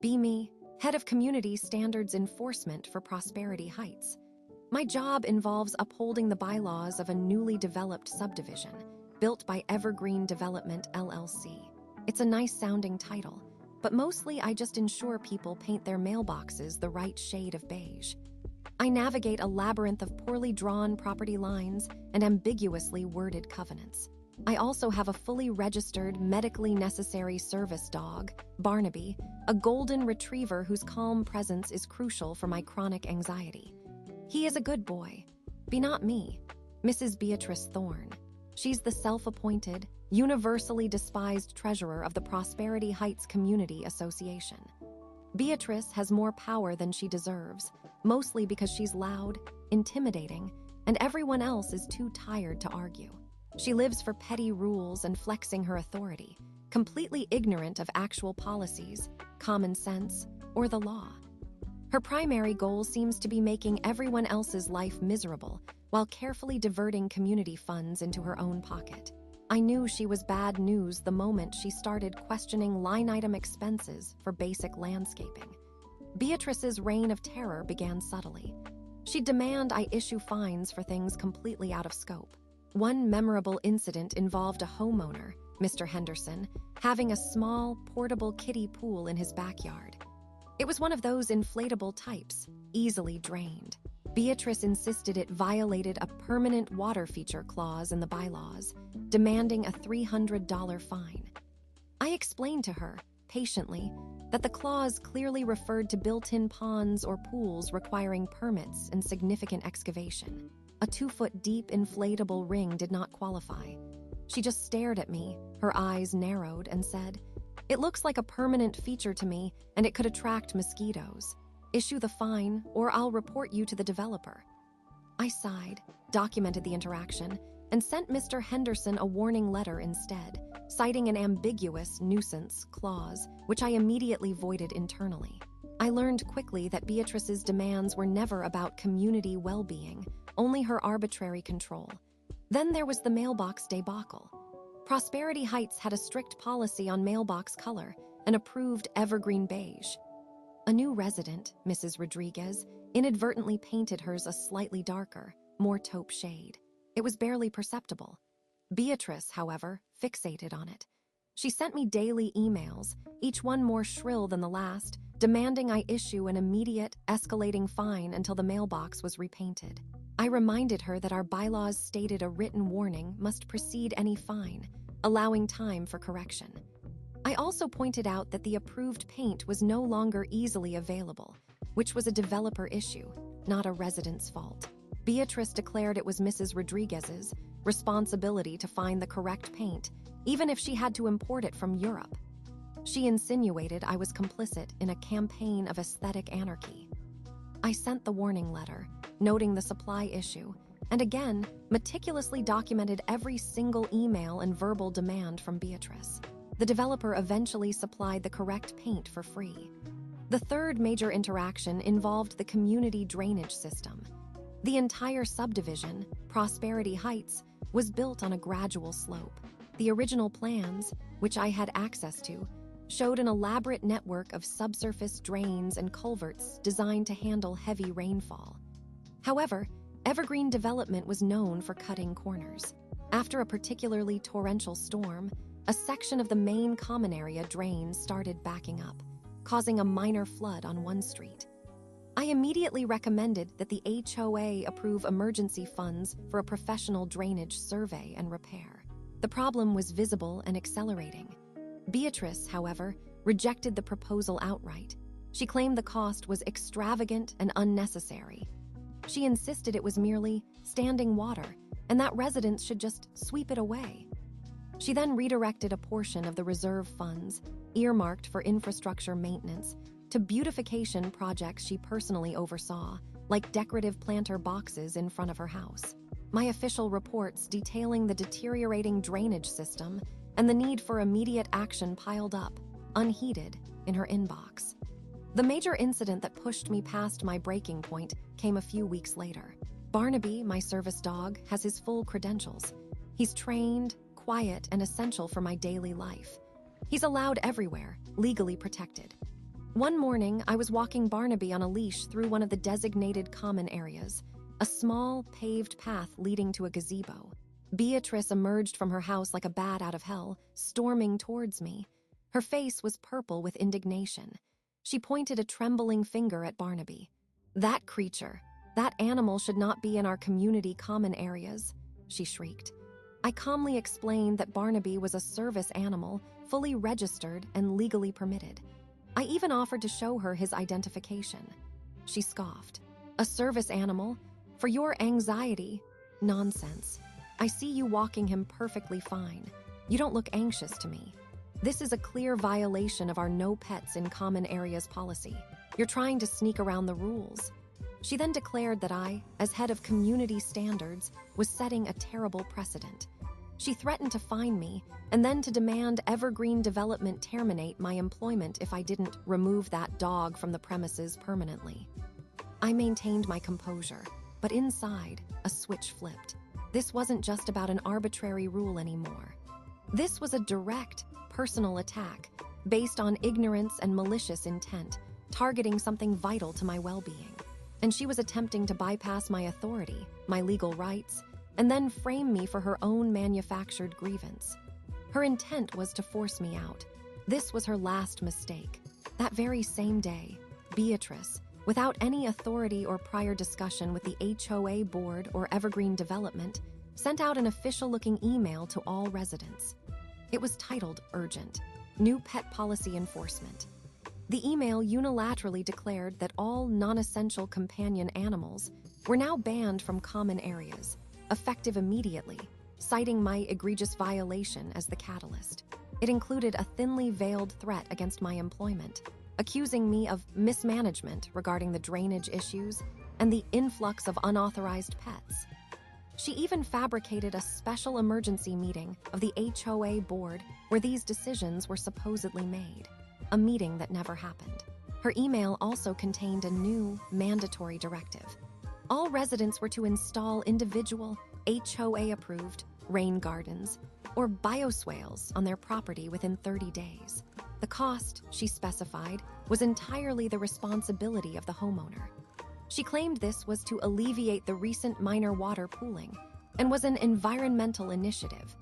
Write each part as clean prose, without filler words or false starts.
Be me, Head of Community Standards Enforcement for Prosperity Heights. My job involves upholding the bylaws of a newly developed subdivision, built by Evergreen Development LLC. It's a nice-sounding title, but mostly I just ensure people paint their mailboxes the right shade of beige. I navigate a labyrinth of poorly drawn property lines and ambiguously worded covenants. I also have a fully registered, medically necessary service dog, Barnaby, a golden retriever whose calm presence is crucial for my chronic anxiety. He is a good boy. Be not me, Mrs. Beatrice Thorne. She's the self-appointed, universally despised treasurer of the Prosperity Heights Community Association. Beatrice has more power than she deserves, mostly because she's loud, intimidating, and everyone else is too tired to argue. She lives for petty rules and flexing her authority, completely ignorant of actual policies, common sense, or the law. Her primary goal seems to be making everyone else's life miserable while carefully diverting community funds into her own pocket. I knew she was bad news the moment she started questioning line-item expenses for basic landscaping. Beatrice's reign of terror began subtly. She'd demand I issue fines for things completely out of scope. One memorable incident involved a homeowner, Mr. Henderson, having a small, portable kiddie pool in his backyard. It was one of those inflatable types, easily drained. Beatrice insisted it violated a permanent water feature clause in the bylaws, demanding a $300 fine. I explained to her, patiently, that the clause clearly referred to built-in ponds or pools requiring permits and significant excavation. A 2-foot-deep inflatable ring did not qualify. She just stared at me, her eyes narrowed, and said, "It looks like a permanent feature to me, and it could attract mosquitoes. Issue the fine, or I'll report you to the developer." I sighed, documented the interaction, and sent Mr. Henderson a warning letter instead, citing an ambiguous nuisance clause, which I immediately voided internally. I learned quickly that Beatrice's demands were never about community well-being, only her arbitrary control. Then there was the mailbox debacle. Prosperity Heights had a strict policy on mailbox color, an approved evergreen beige. A new resident, Mrs. Rodriguez, inadvertently painted hers a slightly darker, more taupe shade. It was barely perceptible. Beatrice, however, fixated on it. She sent me daily emails, each one more shrill than the last, demanding I issue an immediate, escalating fine until the mailbox was repainted. I reminded her that our bylaws stated a written warning must precede any fine, allowing time for correction. I also pointed out that the approved paint was no longer easily available, which was a developer issue, not a resident's fault. Beatrice declared it was Mrs. Rodriguez's responsibility to find the correct paint, even if she had to import it from Europe. She insinuated I was complicit in a campaign of aesthetic anarchy. I sent the warning letter, noting the supply issue, and again, meticulously documented every single email and verbal demand from Beatrice. The developer eventually supplied the correct paint for free. The third major interaction involved the community drainage system. The entire subdivision, Prosperity Heights, was built on a gradual slope. The original plans, which I had access to, showed an elaborate network of subsurface drains and culverts designed to handle heavy rainfall. However, Evergreen Development was known for cutting corners. After a particularly torrential storm, a section of the main common area drain started backing up, causing a minor flood on one street. I immediately recommended that the HOA approve emergency funds for a professional drainage survey and repair. The problem was visible and accelerating. Beatrice, however, rejected the proposal outright. She claimed the cost was extravagant and unnecessary. She insisted it was merely standing water and that residents should just sweep it away. She then redirected a portion of the reserve funds, earmarked for infrastructure maintenance, to beautification projects she personally oversaw, like decorative planter boxes in front of her house. My official reports detailing the deteriorating drainage system and the need for immediate action piled up, unheeded, in her inbox. The major incident that pushed me past my breaking point came a few weeks later. Barnaby, my service dog, has his full credentials. He's trained, quiet, and essential for my daily life. He's allowed everywhere, legally protected. One morning, I was walking Barnaby on a leash through one of the designated common areas, a small, paved path leading to a gazebo. Beatrice emerged from her house like a bat out of hell, storming towards me. Her face was purple with indignation. She pointed a trembling finger at Barnaby. "That creature, that animal should not be in our community common areas," she shrieked. I calmly explained that Barnaby was a service animal, fully registered and legally permitted. I even offered to show her his identification. She scoffed. "A service animal? For your anxiety? Nonsense. I see you walking him perfectly fine. You don't look anxious to me. This is a clear violation of our no pets in common areas policy. You're trying to sneak around the rules." She then declared that I, as head of community standards, was setting a terrible precedent. She threatened to fine me and then to demand Evergreen Development terminate my employment if I didn't remove that dog from the premises permanently. I maintained my composure, but inside, a switch flipped. This wasn't just about an arbitrary rule anymore. This was a direct, personal attack based on ignorance and malicious intent, targeting something vital to my well-being. And she was attempting to bypass my authority, my legal rights, and then frame me for her own manufactured grievance. Her intent was to force me out. This was her last mistake. That very same day, Beatrice, without any authority or prior discussion with the HOA board or Evergreen Development, sent out an official-looking email to all residents. It was titled Urgent, New Pet Policy Enforcement. The email unilaterally declared that all non-essential companion animals were now banned from common areas, effective immediately, citing my egregious violation as the catalyst. It included a thinly veiled threat against my employment, accusing me of mismanagement regarding the drainage issues and the influx of unauthorized pets. She even fabricated a special emergency meeting of the HOA board where these decisions were supposedly made, a meeting that never happened. Her email also contained a new, mandatory directive. All residents were to install individual, HOA-approved rain gardens or bioswales on their property within 30 days. The cost, she specified, was entirely the responsibility of the homeowner. She claimed this was to alleviate the recent minor water pooling and was an environmental initiative.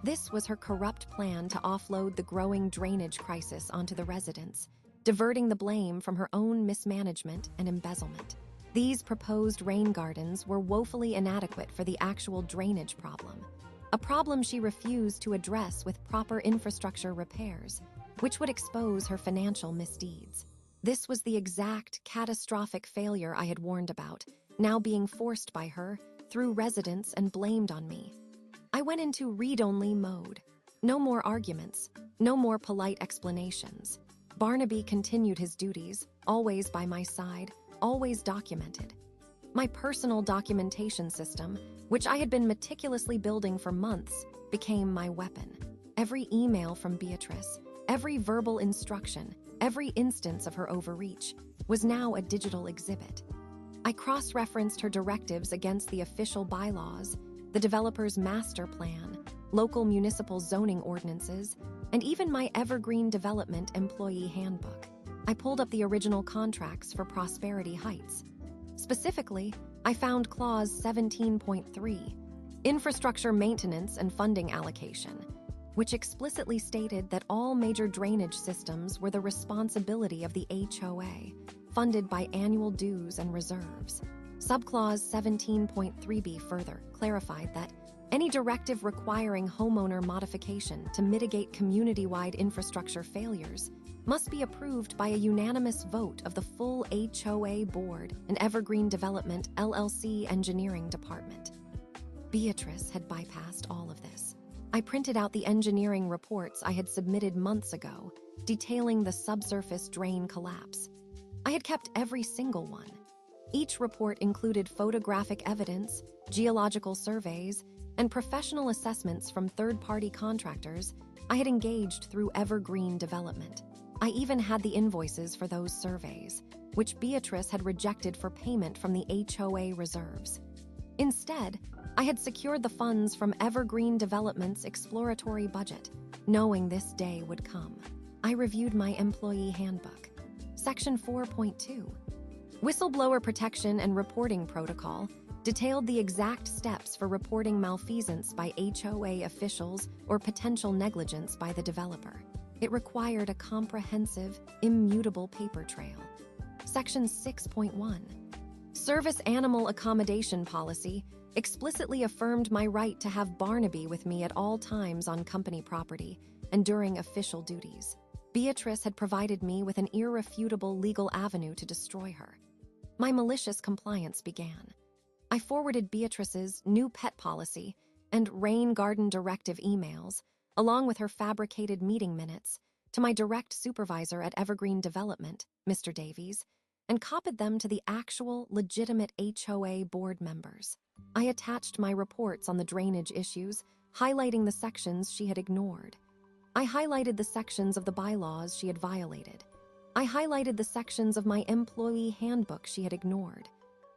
This was her corrupt plan to offload the growing drainage crisis onto the residents, diverting the blame from her own mismanagement and embezzlement. These proposed rain gardens were woefully inadequate for the actual drainage problem, a problem she refused to address with proper infrastructure repairs, which would expose her financial misdeeds. This was the exact catastrophic failure I had warned about, now being forced by her through residents and blamed on me. I went into read-only mode. No more arguments, no more polite explanations. Barnaby continued his duties, always by my side, always documented. My personal documentation system, which I had been meticulously building for months, became my weapon. Every email from Beatrice, every verbal instruction, every instance of her overreach was now a digital exhibit. I cross-referenced her directives against the official bylaws, the developer's master plan, local municipal zoning ordinances, and even my Evergreen Development employee handbook. I pulled up the original contracts for Prosperity Heights. Specifically, I found Clause 17.3, Infrastructure Maintenance and Funding Allocation, which explicitly stated that all major drainage systems were the responsibility of the HOA, funded by annual dues and reserves. Subclause 17.3b further clarified that any directive requiring homeowner modification to mitigate community-wide infrastructure failures must be approved by a unanimous vote of the full HOA board and Evergreen Development LLC engineering department. Beatrice had bypassed all of this. I printed out the engineering reports I had submitted months ago, detailing the subsurface drain collapse. I had kept every single one. Each report included photographic evidence, geological surveys, and professional assessments from third-party contractors I had engaged through Evergreen Development. I even had the invoices for those surveys, which Beatrice had rejected for payment from the HOA reserves. Instead, I had secured the funds from Evergreen Development's exploratory budget, knowing this day would come. I reviewed my employee handbook. Section 4.2. Whistleblower Protection and Reporting Protocol detailed the exact steps for reporting malfeasance by HOA officials or potential negligence by the developer. It required a comprehensive, immutable paper trail. Section 6.1. Service Animal Accommodation Policy explicitly affirmed my right to have Barnaby with me at all times on company property and during official duties. Beatrice had provided me with an irrefutable legal avenue to destroy her. My malicious compliance began. I forwarded Beatrice's new pet policy and rain garden directive emails, along with her fabricated meeting minutes, to my direct supervisor at Evergreen Development, Mr. Davies, and copied them to the actual, legitimate HOA board members. I attached my reports on the drainage issues, highlighting the sections she had ignored. I highlighted the sections of the bylaws she had violated. I highlighted the sections of my employee handbook she had ignored.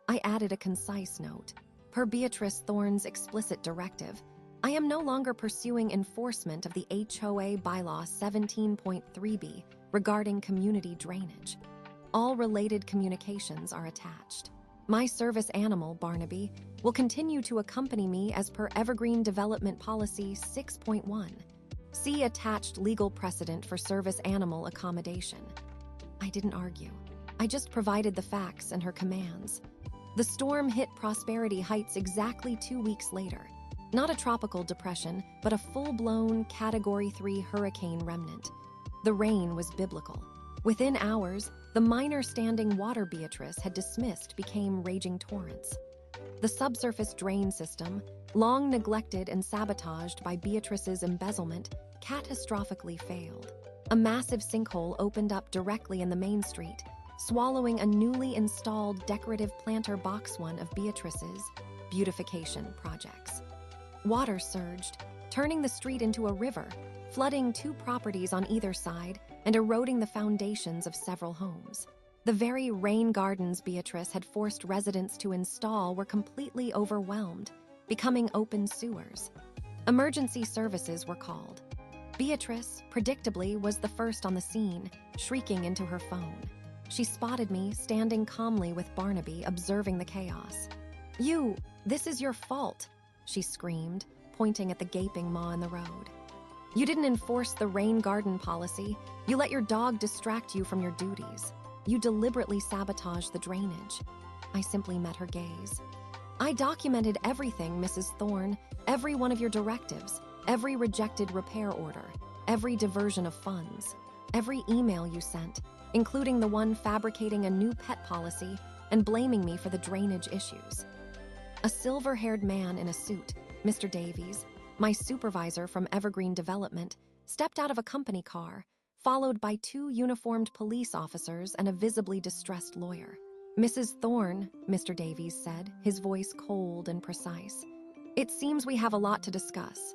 I added a concise note. Per Beatrice Thorne's explicit directive, I am no longer pursuing enforcement of the HOA bylaw 17.3b regarding community drainage. All related communications are attached. My service animal, Barnaby, will continue to accompany me as per Evergreen Development Policy 6.1. See attached legal precedent for service animal accommodation. I didn't argue. I just provided the facts and her commands. The storm hit Prosperity Heights exactly 2 weeks later. Not a tropical depression, but a full-blown Category 3 hurricane remnant. The rain was biblical. Within hours, the minor standing water Beatrice had dismissed became raging torrents. The subsurface drain system, long neglected and sabotaged by Beatrice's embezzlement, catastrophically failed. A massive sinkhole opened up directly in the main street, swallowing a newly installed decorative planter box one of Beatrice's beautification projects. Water surged, turning the street into a river, flooding 2 properties on either side and eroding the foundations of several homes. The very rain gardens Beatrice had forced residents to install were completely overwhelmed, becoming open sewers. Emergency services were called. Beatrice, predictably, was the first on the scene, shrieking into her phone. She spotted me standing calmly with Barnaby, observing the chaos. This is your fault," she screamed, pointing at the gaping maw in the road. "You didn't enforce the rain garden policy. You let your dog distract you from your duties. You deliberately sabotaged the drainage." I simply met her gaze. "I documented everything, Mrs. Thorne, every one of your directives, every rejected repair order, every diversion of funds, every email you sent, including the one fabricating a new pet policy and blaming me for the drainage issues." A silver-haired man in a suit, Mr. Davies, my supervisor from Evergreen Development, stepped out of a company car, followed by 2 uniformed police officers and a visibly distressed lawyer. "Mrs. Thorne," Mr. Davies said, his voice cold and precise, "it seems we have a lot to discuss."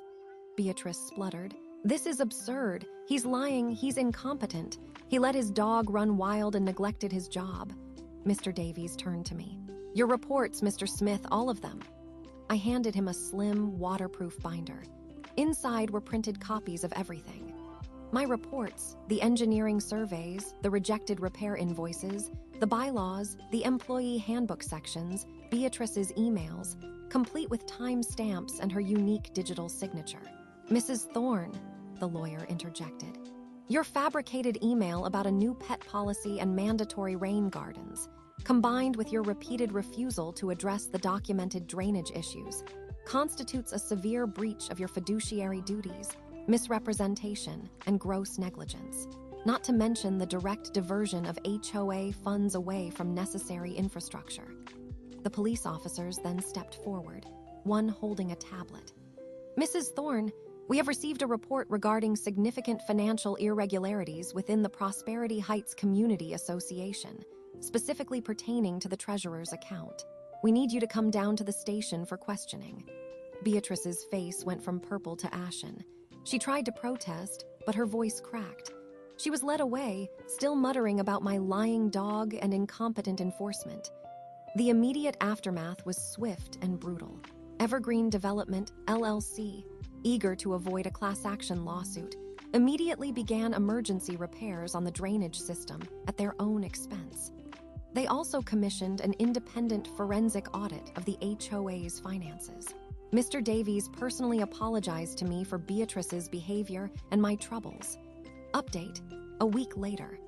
Beatrice spluttered. "This is absurd. He's lying. He's incompetent. He let his dog run wild and neglected his job." Mr. Davies turned to me. "Your reports, Mr. Smith, all of them." I handed him a slim, waterproof binder. Inside were printed copies of everything. My reports, the engineering surveys, the rejected repair invoices, the bylaws, the employee handbook sections, Beatrice's emails, complete with time stamps and her unique digital signature. "Mrs. Thorne," the lawyer interjected, "your fabricated email about a new pet policy and mandatory rain gardens, combined with your repeated refusal to address the documented drainage issues, constitutes a severe breach of your fiduciary duties, misrepresentation, and gross negligence, not to mention the direct diversion of HOA funds away from necessary infrastructure." The police officers then stepped forward, one holding a tablet. "Mrs. Thorne, we have received a report regarding significant financial irregularities within the Prosperity Heights Community Association, specifically pertaining to the treasurer's account. We need you to come down to the station for questioning." Beatrice's face went from purple to ashen. She tried to protest, but her voice cracked. She was led away, still muttering about my lying dog and incompetent enforcement. The immediate aftermath was swift and brutal. Evergreen Development, LLC, eager to avoid a class action lawsuit, immediately began emergency repairs on the drainage system at their own expense. They also commissioned an independent forensic audit of the HOA's finances. Mr. Davies personally apologized to me for Beatrice's behavior and my troubles. Update: a week later.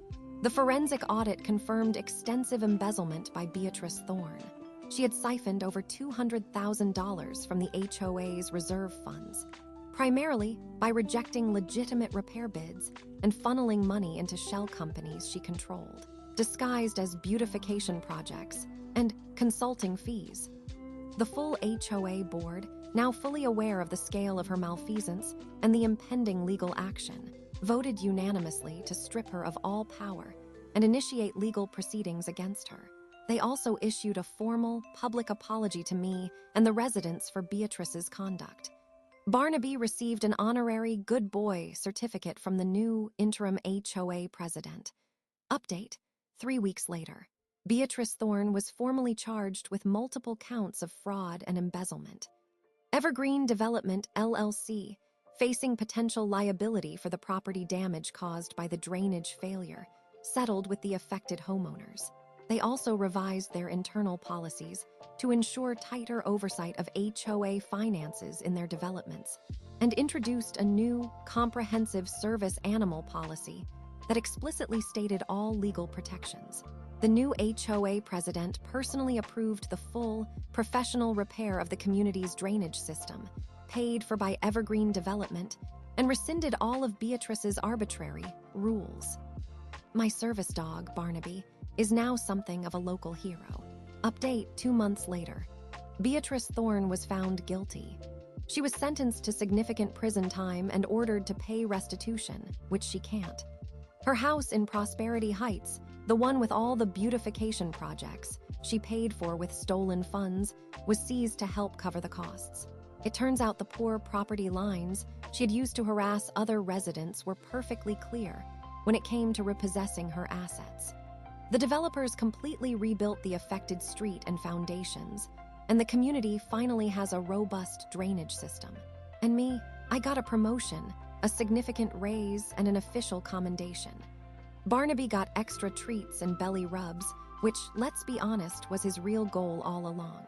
The forensic audit confirmed extensive embezzlement by Beatrice Thorne. She had siphoned over $200,000 from the HOA's reserve funds, primarily by rejecting legitimate repair bids and funneling money into shell companies she controlled, disguised as beautification projects and consulting fees. The full HOA board, now fully aware of the scale of her malfeasance and the impending legal action, voted unanimously to strip her of all power and initiate legal proceedings against her. They also issued a formal, public apology to me and the residents for Beatrice's conduct. Barnaby received an honorary Good Boy certificate from the new interim HOA president. Update: 3 weeks later. Beatrice Thorne was formally charged with multiple counts of fraud and embezzlement. Evergreen Development, LLC, facing potential liability for the property damage caused by the drainage failure, settled with the affected homeowners. They also revised their internal policies to ensure tighter oversight of HOA finances in their developments, and introduced a new, comprehensive service animal policy that explicitly stated all legal protections. The new HOA president personally approved the full, professional repair of the community's drainage system, paid for by Evergreen Development, and rescinded all of Beatrice's arbitrary rules. My service dog, Barnaby, is now something of a local hero. Update: 2 months later. Beatrice Thorne was found guilty. She was sentenced to significant prison time and ordered to pay restitution, which she can't. Her house in Prosperity Heights, the one with all the beautification projects she paid for with stolen funds, was seized to help cover the costs. It turns out the poor property lines she had used to harass other residents were perfectly clear when it came to repossessing her assets. The developers completely rebuilt the affected street and foundations, and the community finally has a robust drainage system. And me, I got a promotion, a significant raise, and an official commendation. Barnaby got extra treats and belly rubs, which, let's be honest, was his real goal all along.